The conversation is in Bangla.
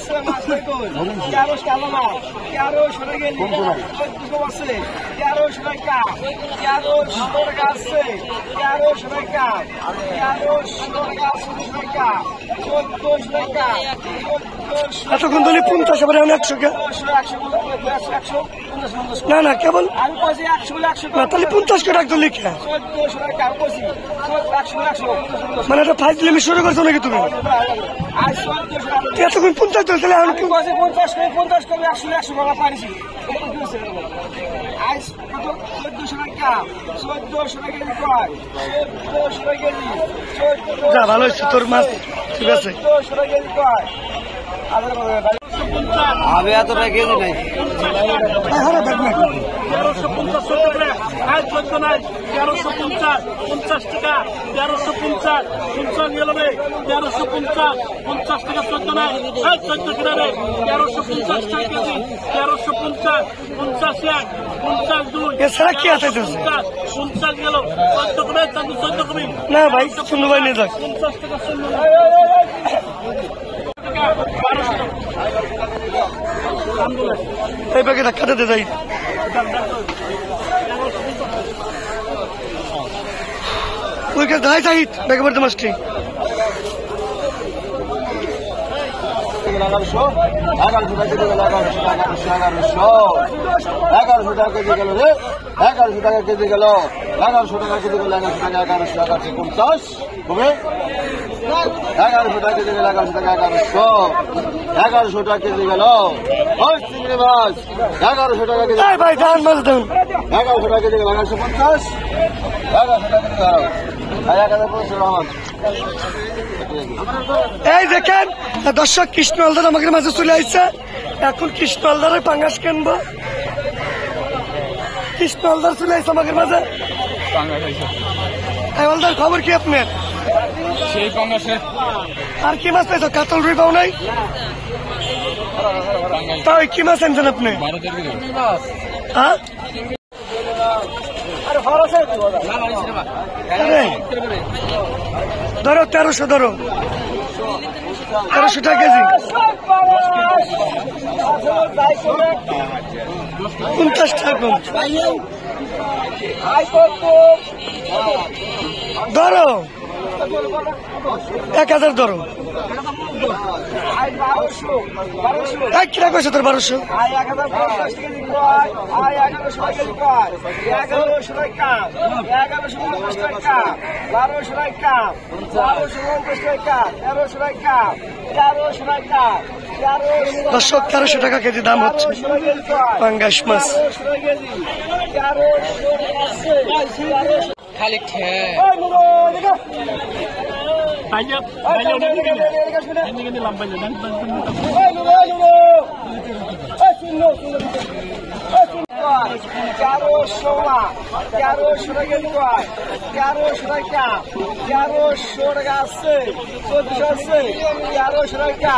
আছে মাছ দেখুন 1300 টাকা মাছ 1300 টাকা গেলি 1400 আছে 1300 টাকা 1300 টাকা আছে 1300 টাকা 1300 টাকা 1400 টাকা 1400 এতক্ষণ ধরে 50 এবারে 100 কে 100 না না কেবল আমি কইছি 100 না তাহলে 50 কে টাকা লিখে 1400 টাকা কইছি 100 মানে এটা ফাইজ লিমিট শুরু করছো নাকি তুমি আজ 1400 টাকা এতক্ষণ 50 চলছে এখন আমি কইছি 50 করে 100 টাকা পারিছি আজ কত 1400 টাকা 1400 টাকা দিই কয় 1400 টাকা দিই যা ভালো হচ্ছে তোর মাছ ঠিক আছে 1400 টাকা দিই কয় আমি এত টাকা কেজি নাই হ্যাঁ দেখ না 1350 আজ 14 নাই 1350 50 টাকা 1350 95 1350 50 টাকা 14 নাই আজ 14 টাকা রে 1350 টাকা কেজি 1350 51 52 এছাড়া কি আছে 50 গেল 14 কমে 14 কমে না ভাই শুনু ভাই নিয়ে যাক 50 টাকা শুনু এই ব্যাগে ধাক্কা দিতে যাই ওই কাছে দাঁড়াই চাই ব্যাগে পড়তে মাছটি 1100 টাকা কেজি গেল 1100 টাকা কেজি গেল রে 1100 টাকা কেজি গেল 1100 টাকা কেজি গেল 1100 টাকা 50 কমে 1100 টাকা কেজি গেল 1100 টাকা 1100 টাকা কেজি গেল ওই চিংড়ি মাছ 1100 টাকা কেজি এই ভাই দান মাছ দেন 1100 টাকা কেজি গেল 1150 1100 টাকা কেজি গেল 1500 মাছ এই দেখেন দর্শক কৃষ্ণ হালদার আমাদের মাঝে চলে আসছে এখন কৃষ্ণ হালদারের পাঙ্গাস কিনবো কৃষ্ণ হালদার চলে আসছে আমাদের মাঝে হালদার খবর কি আপনার সেই পাঙ্গাসে আর কি মাছ পাইছো কাতল রুই পাও নাই তাই কি মাছ আনছেন আপনি হ্যাঁ ধরো 1300 ধরো 1300 টাকা কেজি 50 টাকা কম ধরো 1000 ধরো এক কিনা কইছো তোর 1200 দর্শক 1300 টাকা কেজি দাম হচ্ছে পাঙ্গাস মাছ খালি খেয়ে নিলাম বাইলে 1300 টাকা আছে 1400 আছে 1300 টাকা